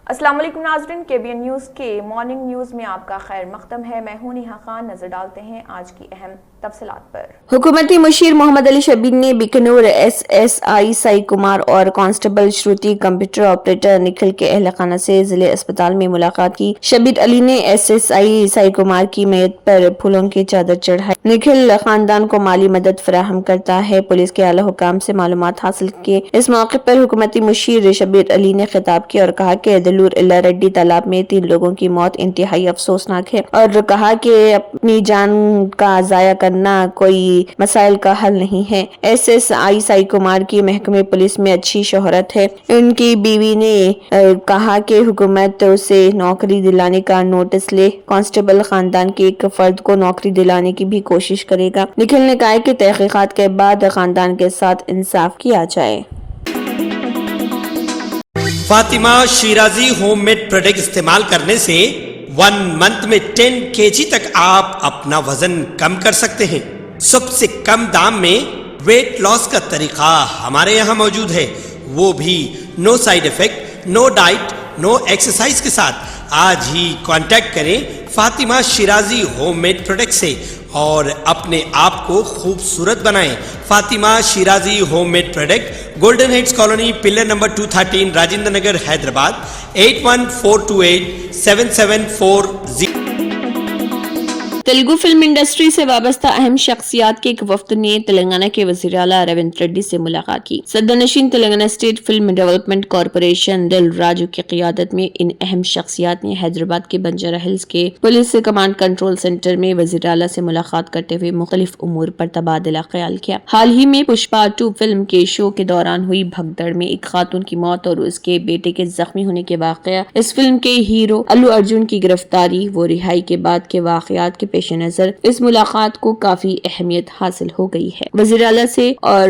السلام علیکم ناظرین، KBN نیوز کے مارننگ نیوز میں آپ کا خیر مقدم ہے۔ میں ہوں نیہا خان۔ نظر ڈالتے ہیں آج کی اہم تفصیلات پر۔ حکومتی مشیر محمد علی شبیر نے بیکانور SSI سائی کمار اور constable Shruti computer operator Nikhil کے اہل خانہ سے ضلع اسپتال میں ملاقات کی۔ شبیر علی نے SSI سائی کمار کی میت پر پھولوں کی چادر چڑھائی۔ نکھل خاندان کو مالی مدد فراہم کرتا ہے۔ پولیس کے اعلیٰ حکام سے معلومات حاصل کی۔ اس موقع پر حکومتی مشیر شبیر علی نے خطاب کیا اور کہا کہ دلور اللہ ریڈی تالاب میں 3 لوگوں کی موت انتہائی افسوسناک ہے، اور کہا کہ اپنی جان کا ضائع کرنا کوئی مسائل کا حل نہیں ہے۔ SSI سائی کمار کی محکمہ پولیس میں اچھی شہرت ہے۔ ان کی بیوی نے کہا کہ حکومت اسے نوکری دلانے کا نوٹس لے، کانسٹیبل خاندان کے ایک فرد کو نوکری دلانے کی بھی کوشش کرے گا۔ نکھل نے کہا کہ تحقیقات کے بعد خاندان کے ساتھ انصاف کیا جائے۔ Fatima Shirazi home made product استعمال کرنے سے 1 منتھ میں 10 kg تک آپ اپنا وزن کم کر سکتے ہیں۔ سب سے کم دام میں ویٹ لاس کا طریقہ ہمارے یہاں موجود ہے، وہ بھی no side effect, no diet, no exercise کے ساتھ۔ آج ہی کانٹیکٹ کریں Fatima Shirazi home made product سے اور اپنے آپ کو خوبصورت بنائیں۔ Fatima Shirazi home made product, golden heights colony, pillar number 213، Rajendra Nagar, Hyderabad, 8142877440۔ Telugu film industry سے وابستہ اہم شخصیات کے ایک وفد نے تلنگانہ کے وزیر اعلیٰ ریونت ریڈی سے ملاقات کی۔ صدر نشین Telangana state film development corporation دل راجو کی قیادت میں ان اہم شخصیات نے حیدرآباد کے بنجارہ ہلز کے پولیس کمانڈ کنٹرول سینٹر میں وزیر اعلیٰ سے ملاقات کرتے ہوئے مختلف امور پر تبادلہ خیال کیا۔ حال ہی میں پشپا 2 فلم کے شو کے دوران ہوئی بھگدڑ میں ایک خاتون کی موت اور اس کے بیٹے کے زخمی ہونے کے واقعہ، اس فلم کے ہیرو الو ارجن کی گرفتاری و رہائی کے بعد کے واقعات کے پیش نظر اس ملاقات کو کافی اہمیت حاصل ہو گئی ہے۔ وزیر اعلیٰ سے اور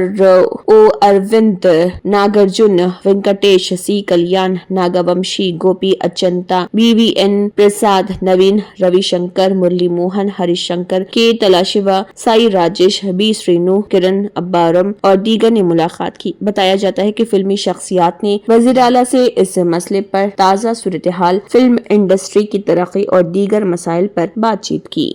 او اروند ناگرجن، وینکٹیش سی کلیان، ناگا ومشی، گوپی اچنتا، BVN پرساد، نوین روی شنکر، مرلی موہن، ہریش شنکر، کے تلاشیوا، سائی راجیش، بی سرینو، کرن ابارم اور دیگر نے ملاقات کی۔ بتایا جاتا ہے کہ فلمی شخصیات نے وزیر اعلیٰ سے اس مسئلے پر تازہ صورتحال، فلم انڈسٹری کی ترقی اور دیگر مسائل پر بات چیت کی۔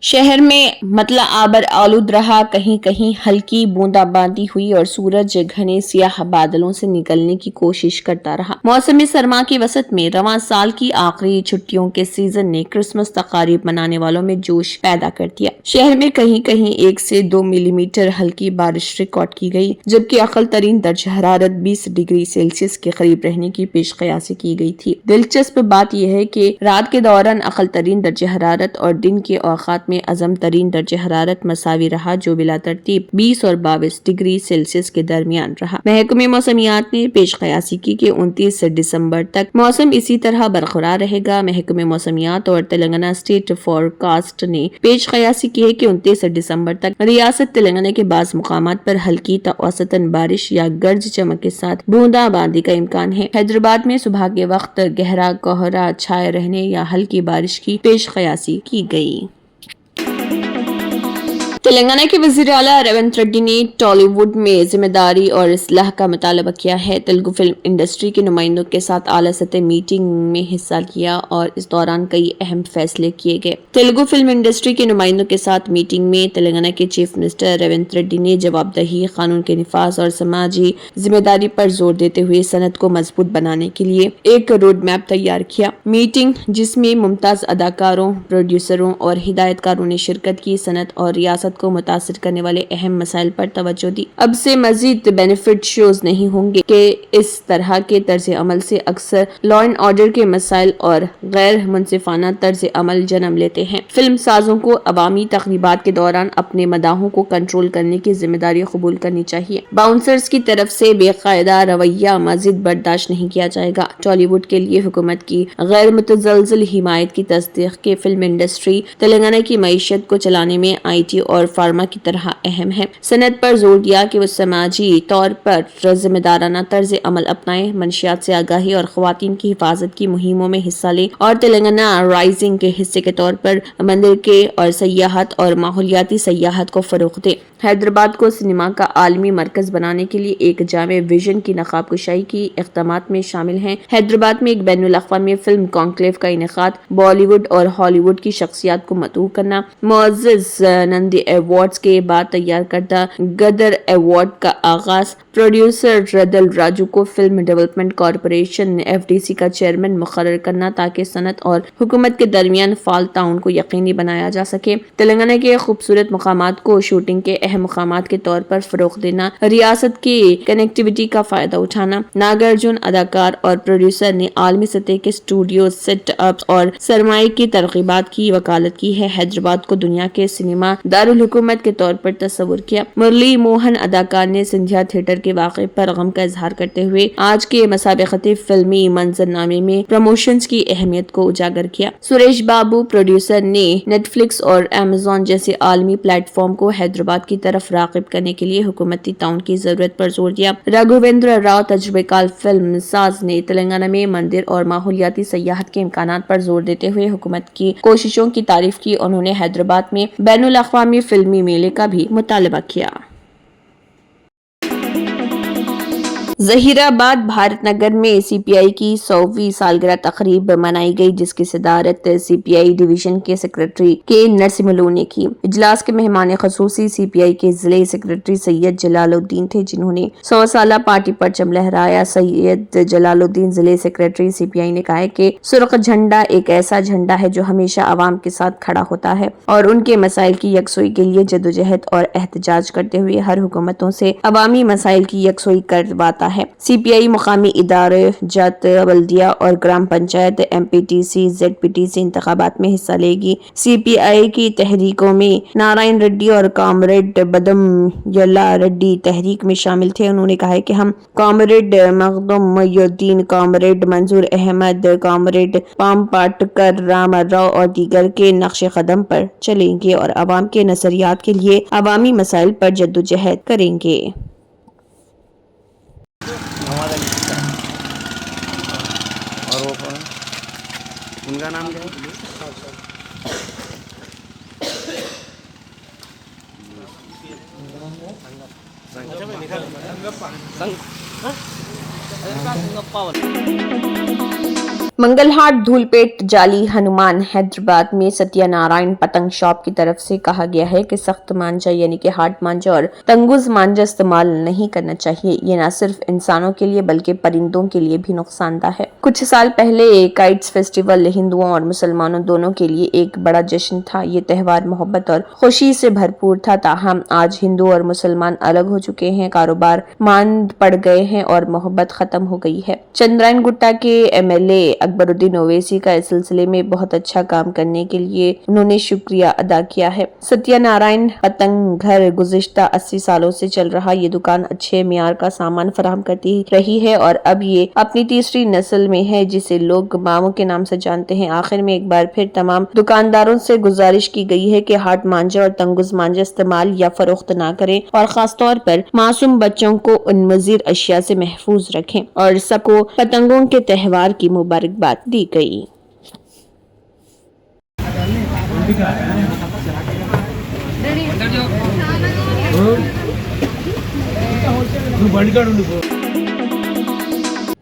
شہر میں مطلع آبر آلود رہا، کہیں کہیں ہلکی بوندا باندی ہوئی اور سورج گھنے سیاہ بادلوں سے نکلنے کی کوشش کرتا رہا۔ موسم سرما کے وسط میں رواں سال کی آخری چھٹیوں کے سیزن نے کرسمس تقاریب منانے والوں میں جوش پیدا کر دیا۔ شہر میں کہیں کہیں 1 سے 2 ملی میٹر ہلکی بارش ریکارڈ کی گئی، جبکہ اقل ترین درجہ حرارت 20 ڈگری سیلسیس کے قریب رہنے کی پیش قیاسی کی گئی تھی۔ دلچسپ بات یہ ہے کہ رات کے دوران اقل ترین درجہ حرارت اور دن کے اوقات میں اعظم ترین درجہ حرارت مساوی رہا، جو بلا ترتیب 20 اور 22 ڈگری سیلسیس کے درمیان رہا۔ محکمہ موسمیات نے پیش قیاسی کی کہ 29 دسمبر تک موسم اسی طرح برقرار رہے گا۔ محکمہ موسمیات اور تلنگانہ اسٹیٹ فورکاسٹ نے پیش قیاسی کی ہے کہ 29 دسمبر تک ریاست تلنگانہ کے بعض مقامات پر ہلکی تا اوسطاً بارش یا گرج چمک کے ساتھ بوندا باندی کا امکان ہے۔ حیدرآباد میں صبح کے وقت گہرا کوہرا چھائے رہنے یا ہلکی بارش کی پیش قیاسی کی گئی۔ تلنگانہ کے وزیر اعلیٰ ریونت ریڈی نے ٹالی ووڈ میں ذمہ داری اور اصلاح کا مطالبہ کیا ہے۔ تیلگو فلم انڈسٹری کے نمائندوں کے ساتھ اعلیٰ سطح میٹنگ میں حصہ لیا اور اس دوران کئی اہم فیصلے کیے گئے۔ تیلگو فلم انڈسٹری کے نمائندوں کے ساتھ میٹنگ میں تلنگانہ کے چیف منسٹر ریونت ریڈی نے جواب دہی، قانون کے نفاذ اور سماجی ذمہ داری پر زور دیتے ہوئے صنعت کو مضبوط بنانے کے لیے ایک روڈ میپ تیار کیا۔ میٹنگ، جس میں ممتاز اداکاروں، پروڈیوسروں اور ہدایت کاروں نے شرکت کی، صنعت اور ریاست کو متاثر کرنے والے اہم مسائل پر توجہ دی۔ اب سے مزید بینیفٹ شوز نہیں ہوں گے کہ اس طرح کے طرز عمل سے اکثر لا اینڈ آرڈر کے مسائل اور غیر منصفانہ طرز عمل جنم لیتے ہیں۔ فلم سازوں کو عوامی تقریبات کے دوران اپنے مداحوں کو کنٹرول کرنے کی ذمہ داری قبول کرنی چاہیے۔ باؤنسرز کی طرف سے بے قاعدہ رویہ مزید برداشت نہیں کیا جائے گا۔ ٹالی ووڈ کے لیے حکومت کی غیر متزلزل حمایت کی تصدیق کہ فلم انڈسٹری تلنگانہ کی معیشت کو چلانے میں IT اور اور فارما کی طرح اہم ہے۔ صنعت پر زور دیا کہ وہ سماجی طور پر ذمہ دارانہ طرز عمل اپنائیں، منشیات سے آگاہی اور خواتین کی حفاظت کی مہموں میں حصہ لیں اور تلنگانہ رائزنگ کے حصے کے طور پر مندر کے اور سیاحت اور ماحولیاتی سیاحت کو فروغ دیں۔ حیدرآباد کو سینما کا عالمی مرکز بنانے کے لیے ایک جامع ویژن کی نقاب کشائی کی اقدامات میں شامل ہیں۔ حیدرآباد میں ایک بین الاقوامی فلم کانکلیو کا انعقاد، بالی ووڈ اور ہالی ووڈ کی شخصیات کو مدعو کرنا، معزز نندی ایوارڈز کے بعد تیار کردہ گدر ایوارڈ کا آغاز، پروڈیوسر دل راجو کو فلم ڈیولپمنٹ کارپوریشن FDC کا چیئرمین مقرر کرنا تاکہ صنعت اور حکومت کے درمیان فعال تعاون کو یقینی بنایا جا سکے، تلنگانہ کے خوبصورت مقامات کو شوٹنگ کے اہم مقامات کے طور پر فروغ دینا، ریاست کی کنیکٹیویٹی کا فائدہ اٹھانا۔ ناگارجن اداکار اور پروڈیوسر نے عالمی سطح کے اسٹوڈیو سیٹ اپس اور سرمایہ کی ترغیبات کی وکالت کی ہے۔ حیدرآباد کو دنیا کے سینما دارالحکومت کے طور پر تصور کیا۔ مرلی موہن اداکار نے سندھیا تھیٹر کے واقعے پر غم کا اظہار کرتے ہوئے آج کے مسابقتی فلمی منظرنامے میں پروموشنز کی اہمیت کو اجاگر کیا۔ سریش بابو پروڈیوسر نے نیٹ فلکس اور ایمیزون جیسے عالمی پلیٹ فارم کو حیدرآباد کی طرف راغب کرنے کے لیے حکومتی تعاون کی ضرورت پر زور دیا۔ راگھویندر راؤ تجربہ کار فلم ساز نے تلنگانہ میں مندر اور ماحولیاتی سیاحت کے امکانات پر زور دیتے ہوئے حکومت کی کوششوں کی تعریف کی۔ انہوں نے حیدرآباد میں بین الاقوامی فلمی میلے کا بھی مطالبہ کیا۔ ظہیر آباد بھارت نگر میں CPI کی 100ویں سالگرہ تقریب منائی گئی، جس کی صدارت CPI ڈویژن کے سیکرٹری کے نرسملو نے کی۔ اجلاس کے مہمان خصوصی CPI کے ضلع سیکرٹری سید جلال الدین تھے، جنہوں نے 100 سالہ پارٹی پرچم لہرایا۔ سید جلال الدین ضلع سیکرٹری CPI نے کہا کہ سرخ جھنڈا ایک ایسا جھنڈا ہے جو ہمیشہ عوام کے ساتھ کھڑا ہوتا ہے اور ان کے مسائل کی یکسوئی کے لیے جدوجہد اور احتجاج کرتے ہوئے ہر حکومتوں سے عوامی مسائل کی یکسوئی کرواتا ہے۔ CPI مقامی ادارے جات بلدیہ اور گرام پنچایت MPTC ZPTC انتخابات میں حصہ لے گی۔ CPI کی تحریکوں میں نارائن ریڈی اور کامریڈ بدم یلا ریڈی تحریک میں شامل تھے۔ انہوں نے کہا کہ ہم کامریڈ مخدوم محی الدین، کامریڈ منظور احمد، کامریڈ پام پاٹکر، رام راؤ اور دیگر کے نقش قدم پر چلیں گے اور عوام کے نظریات کے لیے عوامی مسائل پر جدوجہد کریں گے۔ اور وہ کون ان کا نام کیا ہے؟ منگل ہاٹ دھولپیٹ جالی ہنومان حیدرآباد میں ستیہ نارائن پتنگ شاپ کی طرف سے کہا گیا ہے کہ سخت مانجا یعنی کہ ہارڈ مانجا اور تنگوز مانجا استعمال نہیں کرنا چاہیے۔ یہ نہ صرف انسانوں کے لیے بلکہ پرندوں کے لیے بھی نقصان دہ ہے۔ کچھ سال پہلے کائٹس فیسٹیول ہندوؤں اور مسلمانوں دونوں کے لیے ایک بڑا جشن تھا۔ یہ تہوار محبت اور خوشی سے بھرپور تھا، تاہم آج ہندو اور مسلمان الگ ہو چکے ہیں، کاروبار ماند پڑ گئے ہیں اور محبت ختم ہو گئی ہے۔ چندرائن گٹا کے MLA اکبر الدین اویسی کا اس سلسلے میں بہت اچھا کام کرنے کے لیے انہوں نے شکریہ ادا کیا ہے۔ ستیہ نارائن پتنگ گھر گزشتہ 80 سالوں سے چل رہا یہ دکان اچھے معیار کا سامان فراہم کرتی رہی ہے اور اب یہ اپنی تیسری نسل میں ہے، جسے لوگ ماموں کے نام سے جانتے ہیں۔ آخر میں ایک بار پھر تمام دکانداروں سے گزارش کی گئی ہے کہ ہارڈ مانجا اور تنگوز مانجا استعمال یا فروخت نہ کریں اور خاص طور پر معصوم بچوں کو ان مضر اشیاء سے محفوظ رکھیں، اور سب کو پتنگوں کے تہوار کی مبارکباد دی گئی۔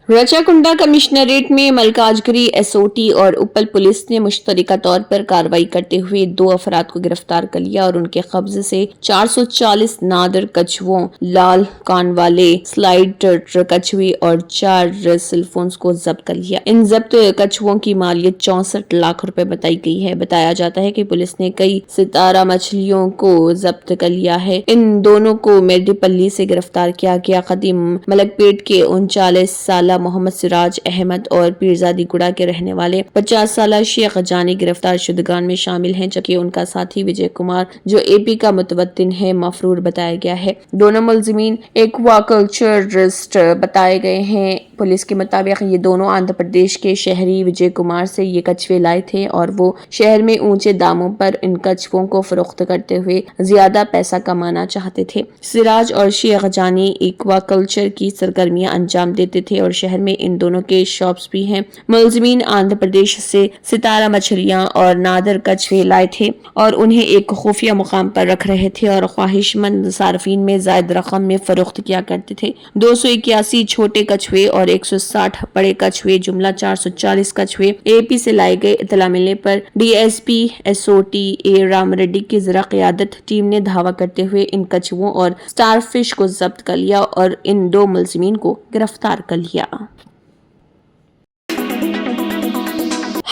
رچاکنڈا کمشنریٹ میں ملکاجگری SOT اور اپل پولیس نے مشترکہ طور پر کارروائی کرتے ہوئے 2 افراد کو گرفتار کر لیا اور ان کے قبضے سے 440 نادر کچھووں، لال کان والے سلائیڈ کچھوے اور 4 سیل فونز کو ضبط کر لیا۔ ان ضبط کچھووں کی مالیت 64 لاکھ روپے بتائی گئی ہے۔ بتایا جاتا ہے کہ پولیس نے کئی ستارہ مچھلیوں کو ضبط کر لیا ہے۔ ان دونوں کو میردی پلی سے گرفتار کیا گیا۔ قدیم ملک پیٹ کے 39 سالہ والا محمد سراج احمد اور پیرزادی گڑا کے رہنے والے 50 سالہ شیخ جانی گرفتار شدگان میں شامل ہیں، جبکہ ان کا ساتھی وجے کمار جو اے پی کا متوطن ہے مفرور بتایا گیا ہے۔ دونوں ملزمین ایکوا کلچرسٹ بتائے گئے ہیں۔ پولیس کے مطابق یہ دونوں آندھرا پردیش کے شہری وجے کمار سے یہ کچھوے لائے تھے اور وہ شہر میں اونچے داموں پر ان کچھووں کو فروخت کرتے ہوئے زیادہ پیسہ کمانا چاہتے تھے۔ سراج اور شیخ جانی ایکوا کلچر کی سرگرمیاں انجام دیتے تھے اور شہر میں ان دونوں کے شاپس بھی ہیں۔ ملزمین آندھرا پردیش سے ستارہ مچھلیاں اور نادر کچھوے لائے تھے اور انہیں ایک خفیہ مقام پر رکھ رہے تھے اور خواہش مند صارفین میں زائد رقم میں فروخت کیا کرتے تھے۔ 281 چھوٹے کچھوے اور 160 بڑے کچھوے جملہ 440 کچھوے اے پی سے لائے گئے۔ اطلاع ملنے پر D S P S O T A Ram Reddy کی زرہ قیادت ٹیم نے دھاوا کرتے ہوئے ان کچھووں اور سٹار فش کو ضبط کر لیا اور ان 2 ملزمین کو گرفتار کر لیا۔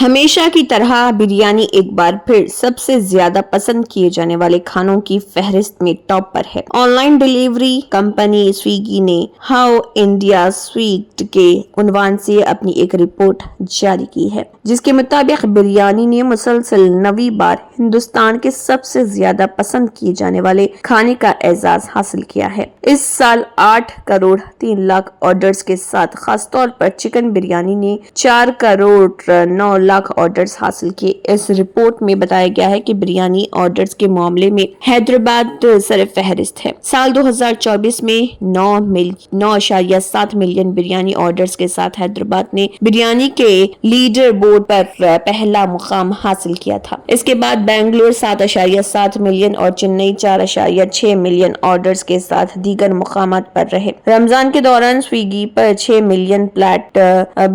ہمیشہ کی طرح بریانی ایک بار پھر سب سے زیادہ پسند کیے جانے والے کھانوں کی فہرست میں ٹاپ پر ہے۔ On line delivery company Swiggy نے ہاؤ انڈیا سویٹ کے عنوان سے اپنی ایک رپورٹ جاری کی ہے، جس کے مطابق بریانی نے مسلسل 9ویں بار ہندوستان کے سب سے زیادہ پسند کیے جانے والے کھانے کا اعزاز حاصل کیا ہے۔ اس سال 8 کروڑ 3 لاکھ آرڈرز کے ساتھ خاص طور پر چکن بریانی نے 4 کروڑ 9 لاکھ آرڈرز حاصل کیے۔ اس رپورٹ میں بتایا گیا ہے کہ بریانی آرڈرز کے معاملے میں حیدرآباد سر فہرست ہے۔ سال 2024 میں 9.7 ملین بریانی آرڈرز کے ساتھ حیدرآباد نے بریانی کے لیڈر بورڈ پر پہلا مقام حاصل کیا تھا۔ اس کے بعد بنگلور 7.7 ملین اور چنئی 4.6 ملین آرڈرز کے ساتھ دیگر مقامات پر رہے۔ رمضان کے دوران سویگی پر 6 ملین پلیٹ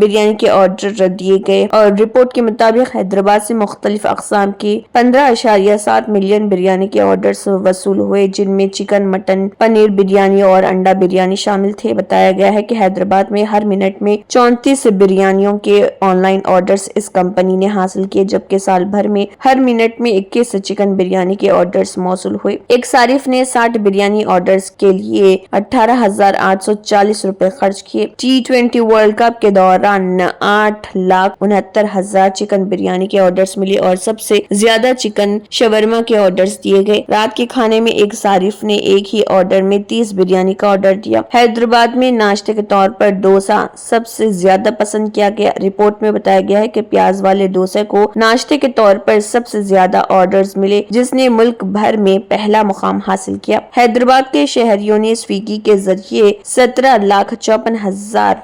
بریانی کے آرڈر دیے گئے اور رپورٹ کے مطابق حیدرآباد سے مختلف اقسام کے 15.7 ملین بریانی کے آرڈرز وصول ہوئے، جن میں چکن، مٹن، پنیر بریانی اور انڈا بریانی شامل تھے۔ بتایا گیا ہے کہ حیدرآباد میں ہر منٹ میں 34 بریانیوں کے آن لائن آرڈرز اس کمپنی نے حاصل کیے، جبکہ سال بھر میں ہر منٹ میں 21 چکن بریانی کے آرڈرز موصول ہوئے۔ ایک صارف نے 60 بریانی آرڈرز کے لیے 18,840 روپے خرچ کیے۔ T20 ورلڈ کپ کے دوران 8,69,000 چکن بریانی کے آرڈرز ملے اور سب سے زیادہ چکن شورما کے آرڈرز دیے گئے۔ رات کے کھانے میں ایک صارف نے ایک ہی آرڈر میں 30 بریانی کا آرڈر دیا۔ حیدرآباد میں ناشتے کے طور پر ڈوسا سب سے زیادہ پسند کیا گیا۔ رپورٹ میں بتایا گیا ہے کہ پیاز والے ڈوسے کو ناشتے کے طور پر سب سے زیادہ آرڈرز ملے، جس نے ملک بھر میں پہلا مقام حاصل کیا۔ حیدرآباد کے شہریوں نے سویگی کے ذریعے 17,54,000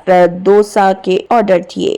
ڈوسا کے آرڈر دیے۔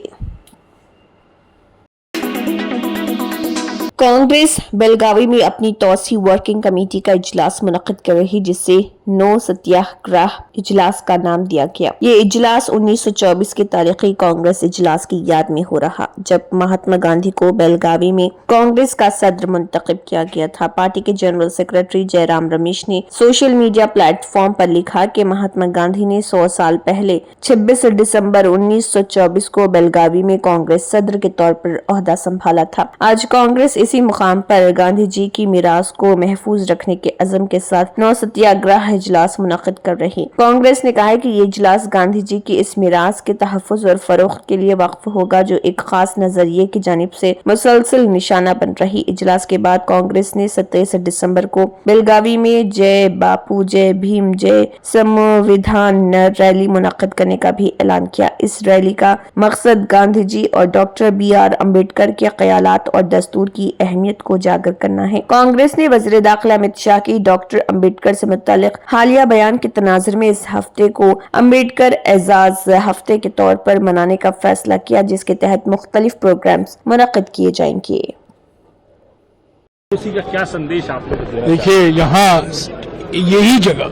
کانگریس بیلگاوی میں اپنی توسیع ورکنگ کمیٹی کا اجلاس منعقد کر رہی، جس سے نو ستیہ گرہ اجلاس کا نام دیا گیا۔ یہ اجلاس 1924 کے تاریخی کانگریس اجلاس کی یاد میں ہو رہا، جب مہاتما گاندھی کو بیلگاوی میں کانگریس کا صدر منتخب کیا گیا تھا۔ پارٹی کے جنرل سیکرٹری جے رام رمیش نے سوشل میڈیا پلیٹ فارم پر لکھا کہ مہاتما گاندھی نے 100 سال پہلے 26 دسمبر 1924 کو بیلگاوی میں کانگریس صدر کے طور پر عہدہ سنبھالا تھا۔ آج کانگریس اسی مقام پر گاندھی جی کی میراث کو محفوظ رکھنے کے عزم کے ساتھ نو ستیہ گرہ اجلاس منعقد کر رہی۔ کانگریس نے کہا ہے کہ یہ اجلاس گاندھی جی کی اس میراث کے تحفظ اور فروغ کے لیے وقف ہوگا، جو ایک خاص نظریے کی جانب سے مسلسل نشانہ بن رہی۔ اجلاس کے بعد کانگریس نے 27 دسمبر کو بیلگاوی میں جے باپو جے بھیم جے سمویدھان ریلی منعقد کرنے کا بھی اعلان کیا۔ اس ریلی کا مقصد گاندھی جی اور ڈاکٹر بی آر امبیڈکر کے خیالات اور دستور کی اہمیت کو اجاگر کرنا ہے۔ کانگریس نے وزیر داخلہ امت شاہ کی ڈاکٹر امبیڈکر سے متعلق حالیہ بیان کے تناظر میں اس ہفتے کو امبیڈکر اعزاز ہفتے کے طور پر منانے کا فیصلہ کیا، جس کے تحت مختلف پروگرامز منعقد کیے جائیں گے۔ اسی کا کیا سندیش آپ کو دیکھیے، یہاں یہی جگہ،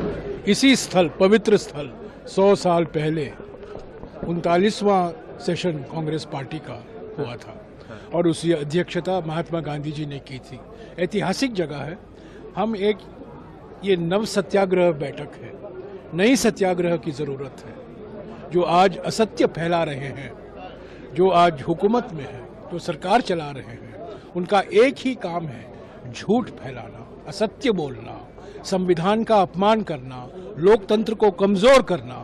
اسی استھل، پوتر استھل 100 سال پہلے 39واں سیشن کانگریس پارٹی کا ہوا تھا اور اس کی ادھیکشتا مہاتما گاندھی جی نے کی تھی۔ ایتہاسک جگہ ہے۔ ہم ایک یہ نو ستیاگرہ بیٹھک ہے، نئی ستیاگرہ کی ضرورت ہے۔ جو آج استیہ پھیلا رہے ہیں، جو آج حکومت میں ہے، جو سرکار چلا رہے ہیں، ان کا ایک ہی کام ہے جھوٹ پھیلانا، استیہ بولنا، سمویدھان کا اپمان کرنا، لوک تنتر کو کمزور کرنا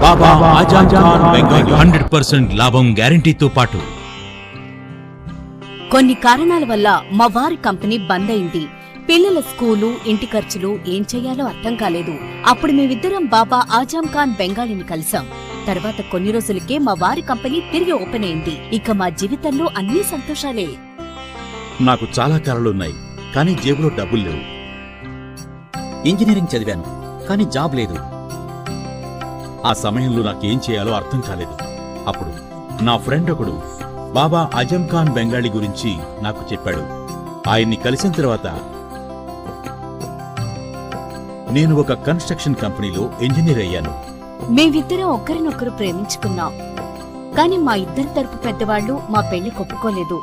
బాబా ఆజాద్ ఖాన్ బెంగాలీ 100% లాభం గ్యారంటీతో పాటు. కొన్ని కారణాల వల్ల మా వారి కంపెనీ బంద్ అయింది. పిల్లల స్కూలు, ఇంటి ఖర్చులు ఏం చెయ్యాలో అర్థం కాలేదు. అప్పుడు మేమిద్దరం బాబా ఆజాం ఖాన్ బెంగాలీని కలిసాం. తర్వాత కొన్ని రోజులకే మా వారి కంపెనీ తిరిగి ఓపెన్ అయింది. ఇక మా జీవితంలో అన్ని సంతోషాలే. నాకు చాలా కలలున్నాయి, కానీ జేబులో డబ్బులు లేవు. ఇంజనీరింగ్ చదివాను, కానీ జాబ్ లేదు. ఆ సమయంలో నాకేం చేయాలో అర్థం కాలేదు. అప్పుడు నా ఫ్రెండ్ ఒకడు బాబా ఆజం ఖాన్ బెంగాలీ గురించి నాకు చెప్పాడు. ఆయన్ని కలిసిన తర్వాత నేను ఒక కన్స్ట్రక్షన్ కంపెనీలో ఇంజనీర్ అయ్యాను. మేమిద్దరం ఒకరినొకరు ప్రేమించుకున్నాం. కాని మా ఇద్దరి తరపు పెద్దవాళ్లు మా పెళ్లి ఒప్పుకోలేదు.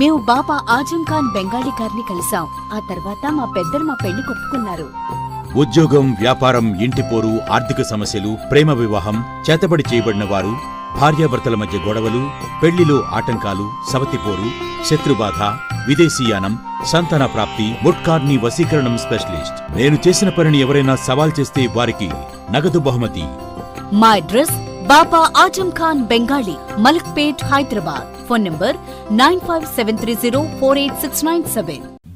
మేము బాబా ఆజం ఖాన్ బెంగాలీ గారిని కలిసాం. ఆ తర్వాత మా పెద్దలు మా పెళ్లి ఒప్పుకున్నారు. ఉద్యోగం, వ్యాపారం, ఇంటిపోరు, ఆర్థిక సమస్యలు, ప్రేమ వివాహం, చేతబడి చేయబడిన వారు, భార్యాభర్తల మధ్య గొడవలు, పెళ్లిలో ఆటంకాలు, సవతిపోరు, శత్రుబాధ, విదేశీయానం, సంతాన ప్రాప్తి, ముట్కార్ని వశీకరణం స్పెషలిస్ట్. నేను చేసిన పనిని ఎవరైనా సవాల్ చేస్తే వారికి నగదు బహుమతి. మా address Baba Azam Khan Bengali, Malakpet, Hyderabad. Phone number 9573048697.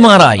MRI,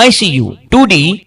ICU, 2D